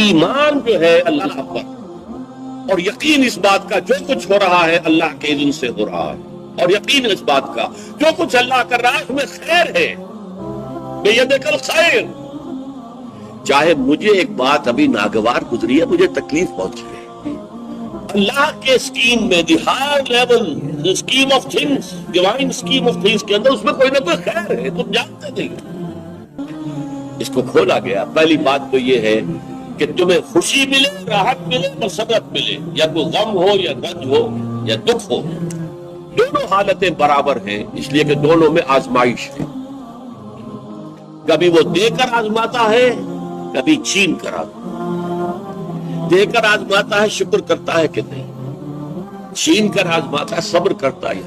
ایمان جو ہے اللہ پر اور یقین اس بات کا جو کچھ ہو رہا ہے اللہ کے اذن سے ہو رہا ہے، اور یقین اس بات کا جو کچھ اللہ کر رہا ہے اس میں خیر ہے، بیدک الخیر۔ چاہے مجھے ایک بات ابھی ناگوار گزری ہے، مجھے تکلیف پہنچی ہے، اللہ کے اسکیم میں the higher level scheme of things, divine scheme of things کے اندر اس میں کوئی نہ کوئی خیر ہے، تم جانتے نہیں۔ اس کو کھولا گیا۔ پہلی بات تو یہ ہے کہ تمہیں خوشی ملے، راحت ملے، مسرت ملے، یا کوئی غم ہو یا رنج ہو یا دکھ ہو، دونوں حالتیں برابر ہیں، اس لیے کہ دونوں میں آزمائش ہے۔ کبھی وہ دے کر آزماتا ہے، کبھی چھین کر آزماتا، دے کر آزماتا ہے شکر کرتا ہے کہ نہیں، چھین کر آزماتا ہے صبر کرتا ہے۔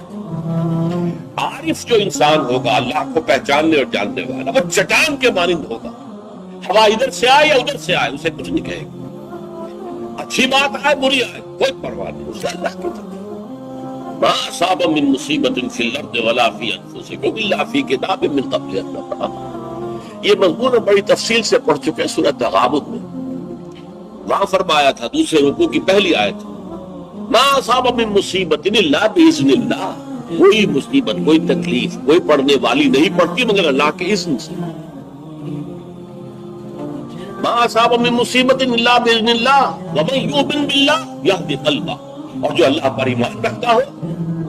عارف جو انسان ہوگا، اللہ کو پہچاننے اور جاننے والا، وہ چٹان کے مانند ہوگا، ہوا ادھر سے آئے یا ادھر سے آئے اسے کچھ نہیں کہے گا، اچھی بات آئے بری آئے کوئی پرواہ نہیں، اسے اللہ کی طرف ما اصاب من مصیبت فی الارض ولا فی انفسکم الا فی کتاب من قبل ان نبرأها۔ یہ مضمون ہم بڑی تفصیل سے پڑھ چکے ہیں سورۃ تغابن میں۔ وہاں فرمایا تھا دوسرے رکوع کی پہلی آیت، ما اصاب من مصیبت الا باذن اللہ، کوئی مصیبت، کوئی تکلیف، کوئی پڑھنے والی نہیں پڑتی مگر اللہ کے اذن سے۔ ما اصاب من مصیبت الا باذن اللہ ومن یؤمن باللہ یہدی قلبہ، اور جو اللہ پر ایمان رکھتا ہو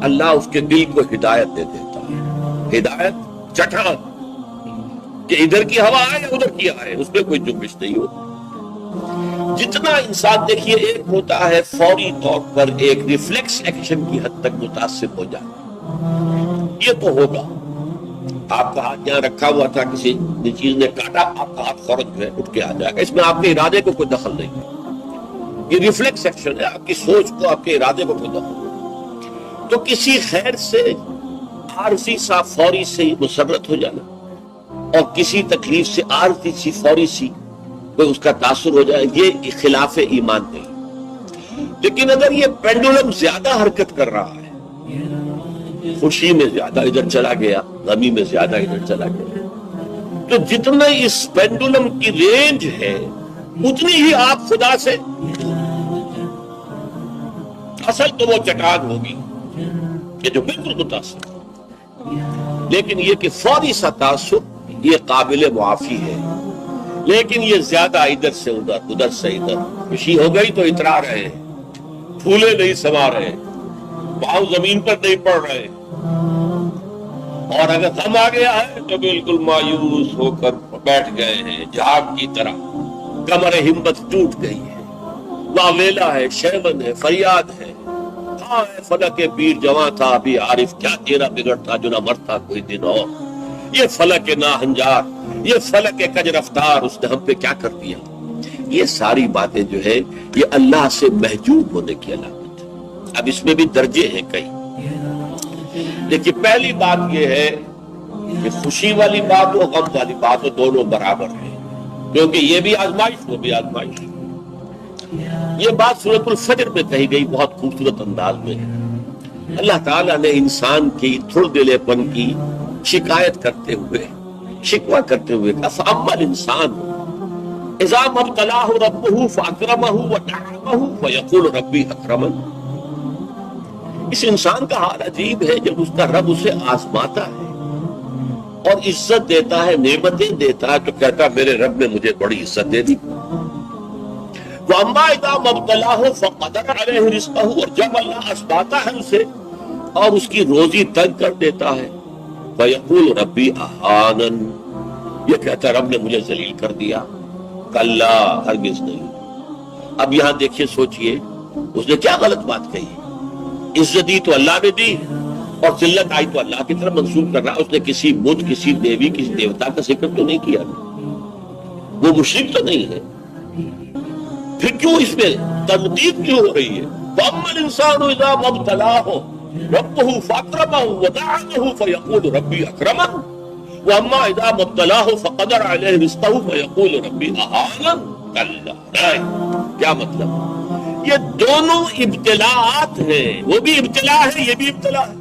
اللہ اس کے دل کو ہدایت دے دیتا ہے۔ ہدایت چٹان کہ ادھر کی ہوا آئے یا ادھر کی آئے اس میں کوئی جنبش نہیں ہوتی۔ جتنا انسان دیکھیے ایک ہوتا ہے فوری طور پر ایک ریفلیکس ایکشن کی حد تک متاثر ہو جائے، یہ تو ہوگا۔ آپ کا ہاتھ یہاں رکھا ہوا تھا، کسی چیز نے کاٹا، آپ کا ہاتھ فوراً جو ہے اٹھ کے آ جائے گا، اس میں آپ کے ارادے کو کوئی دخل نہیں ہے، یہ ریفلیکس ایکشن ہے، آپ کی سوچ کو، آپ کے ارادے کو کوئی دخل نہیں۔ تو کسی خیر سے عارضی سا فوری سے ہی مسرت ہو جانا، اور کسی تکلیف سے عارضی سی فوری سی کوئی اس کا تاثر ہو جائے، یہ خلاف ایمان نہیں۔ لیکن اگر یہ پینڈولم زیادہ حرکت کر رہا ہے، خوشی میں زیادہ ادھر چلا گیا، غمی میں زیادہ ادھر چلا گیا، تو جتنا اس پینڈولم کی رینج ہے اتنی ہی آپ خدا سے، اصل تو وہ چٹان ہوگی کہ جو بالکل متاثر، لیکن یہ کہ فوری سا تاثر یہ قابل معافی ہے، لیکن یہ زیادہ ادھر سے ادھر، ادھر سے ادھر، خوشی ہو گئی تو اترا رہے، پھولے نہیں سما رہے، پاؤں زمین پر نہیں پڑ رہے، اور اگر غم آ گیا ہے تو بالکل مایوس ہو کر بیٹھ گئے ہیں جھاگ کی طرح، کمر ہمت ٹوٹ گئی ہے، واویلا ہے، شیون ہے، فریاد ہے، ہاں فلک پیر جواں تھا ابھی عارف، کیا تیرا بگڑتا جو نہ مرتا کوئی دن اور، یہ فلک ناہنجار، یہ فلک کج رفتار، اس نے ہم پہ کیا کر دیا۔ یہ ساری باتیں جو ہے یہ اللہ سے محجوب ہونے کی علامت ہے۔ اب اس میں بھی درجے ہیں کئی، لیکن پہلی بات یہ ہے کہ خوشی والی بات ہو، غم والی بات ہو، دونوں برابر ہیں، کیونکہ یہ بھی آزمائش وہ بھی آزمائش۔ یہ بات سورۃ الفجر میں کہی گئی بہت خوبصورت انداز میں۔ اللہ تعالیٰ نے انسان کی تھوڑ دلے پن کی شکایت کرتے ہوئے، شکوہ کرتے ہوئے کہا فَأَمَّا الْإِنسَانُ إِذَا مَا ابْتَلَاهُ رَبُّهُ فَأَكْرَمَهُ وَنَعَّمَهُ فَيَقُولُ رَبِّي أَكْرَمَنِ۔ اس انسان کا حال عجیب ہے جب اس کا رب اسے آزماتا ہے اور عزت دیتا ہے، نعمتیں دیتا ہے، تو کہتا ہے میرے رب نے مجھے بڑی عزت دے دی۔ وَأَمَّا إِذَا مَا ابْتَلَاهُ فَقَدَرَ عَلَيْهِ رِزْقَهُ، اور جب اللہ آزماتا ہے اسے اور اس کی روزی تنگ کر دیتا ہے، فَيَقُولُ رَبِّي أَهَانَنِ، یہ کہتا ہے رب نے مجھے ذلیل کر دیا۔ کلا، ہرگز نہیں۔ اب یہاں دیکھیے، سوچئے اس نے کیا غلط بات کہی، عزت دی تو اللہ نے دی اور ذلت آئی تو اللہ کی طرف منسوب کر رہا، اس نے کسی بت، کسی دیوی، کسی دیوتا کا ذکر تو نہیں کیا، وہ مشرک تو نہیں ہے، پھر کیوں اس میں تنقید کیوں ہو رہی ہے؟ وَأَمَّا الْإِنسَانُ إِذَا مَا ابْتَلَاهُ رَبُّهُ فَأَكْرَمَهُ وَنَعَّمَهُ فَيَقُولُ رَبِّي أَكْرَمَنِ وَأَمَّا إِذَا مَا ابْتَلَاهُ فَقَدَرَ عَلَيْهِ رِزْقَهُ فَيَقُولُ رَبِّي أَهَانَنِ۔ کلا، کیا مطلب؟ یہ دونوں ابتلاءات ہیں، وہ بھی ابتلا ہے، یہ بھی ابتلا ہے،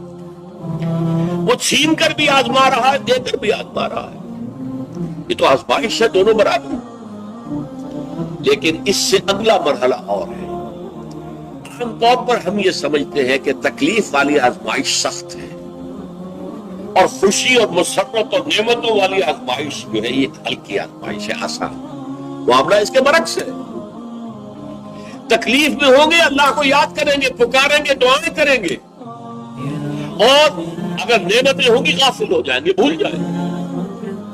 وہ چھین کر بھی آزما رہا ہے، دے کر بھی آزما رہا ہے، یہ تو آزمائش ہے، دونوں برابر ہیں۔ لیکن اس سے اگلا مرحلہ اور ہے. عام طور پر ہم یہ سمجھتے ہیں کہ تکلیف والی آزمائش سخت ہے اور خوشی اور مسرت اور نعمتوں والی آزمائش جو ہے یہ ہلکی آزمائش ہے، آسان. معاملہ اس کے برعکس ہے. تکلیف میں ہوں گے اللہ کو یاد کریں گے، پکاریں گے، دعائیں کریں گے، اور اگر نعمتیں ہوں گی غافل ہو جائیں گے، بھول جائیں گے.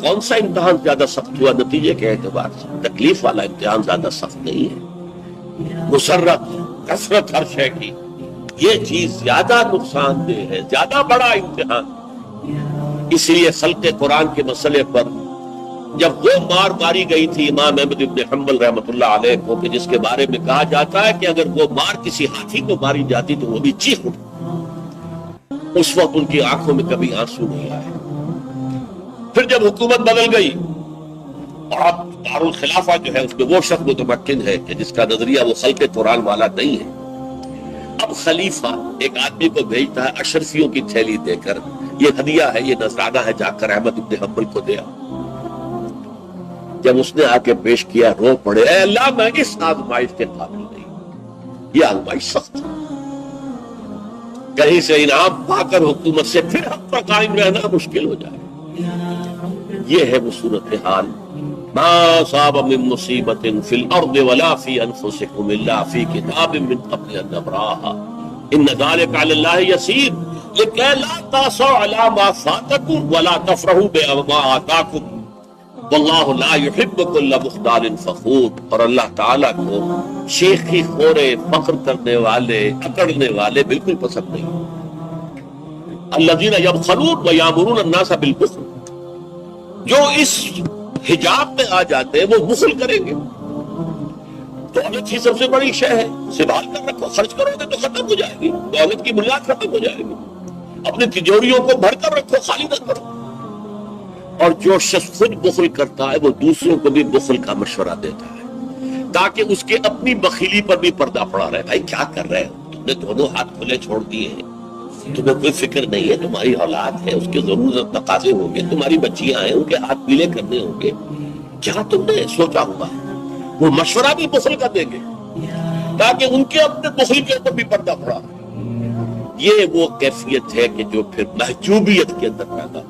کون سا امتحان زیادہ سخت ہوا نتیجے کے اعتبار سے؟ تکلیف والا امتحان زیادہ سخت نہیں ہے. مسرت، کثرت ہر شے کی، یہ چیز زیادہ نقصان دہ ہے، زیادہ بڑا امتحان. اس لیے خلق قرآن کے مسئلے پر جب وہ مار ماری گئی تھی امام احمد بن حنبل رحمۃ اللہ علیہ کو، کہ جس کے بارے میں کہا جاتا ہے کہ اگر وہ مار کسی ہاتھی کو ماری جاتی تو وہ بھی چیخ اٹھتی، اس وقت ان کی آنکھوں میں کبھی آنسو نہیں آئے. پھر جب حکومت بدل گئی اور اب دارالخلافہ جو ہے اس میں وہ شخص متمکن ہے کہ جس کا نظریہ وہ خلق قرآن والا نہیں ہے. اب خلیفہ ایک آدمی کو بھیجتا ہے اشرفیوں کی تھیلی دے کر، یہ ہدیہ ہے، یہ نذرانہ ہے، جا کر احمد بن حنبل کو دیا. جب اس نے آ کے پیش کیا رو پڑے، اے اللہ میں اس آزمائش کے قابل نہیں، یہ آزمائش سخت ہے. کہیں سے انعام پا کر حکومت سے پھر حق پر قائم رہنا مشکل ہو جائے. یہ ہے وہ صورتحال. ما صاب من مصیبت فی الارض ولا فی انفسکم الا فی کتاب من قبل ان نبراها ان ذلک علی اللہ یسیر لکہ لا تاسوا علی ما فاتکم ولا تفرحوا بما آتاکم واللہ لا يحب كل مختال فخور. اور اللہ تعالیٰ کو شیخی خورے، فخر کرنے والے، اکڑنے والے بالکل پسند نہیں. الذین یبخلون ویامرون الناس بالبخل، جو اس حجاب میں آ جاتے ہیں وہ بخل کریں گے. دولت ہی سب سے بڑی شے ہے، سنبھال کر رکھو، خرچ کرو گے تو ختم ہو جائے گی، دولت کی بنیاد ختم ہو جائے گی. اپنی تجوریوں کو بھر کر رکھو، خالی نہ کرو. اور جو شخص خود بخل کرتا ہے وہ دوسروں کو بھی بخل کا مشورہ دیتا ہے تاکہ اس کے اپنی بخیلی پر بھی پردہ پڑا رہے. بھائی کیا کر رہے ہو، تم نے دونوں ہاتھ کھلے چھوڑ دیے ہیں، تمہیں کوئی فکر نہیں ہے، تمہاری اولاد ہے، اس کے ضرورت تقاضے ہوں گے، تمہاری بچیاں ہیں، ان کے ہاتھ پیلے کرنے ہوں گے، کیا تم نے سوچا ہوا؟ وہ مشورہ بھی بخل کا دیں گے تاکہ ان کے اپنے بخل کے اوپر بھی پردہ پڑا. یہ وہ کیفیت ہے کہ جو پھر محجوبیت کے اندر پیدا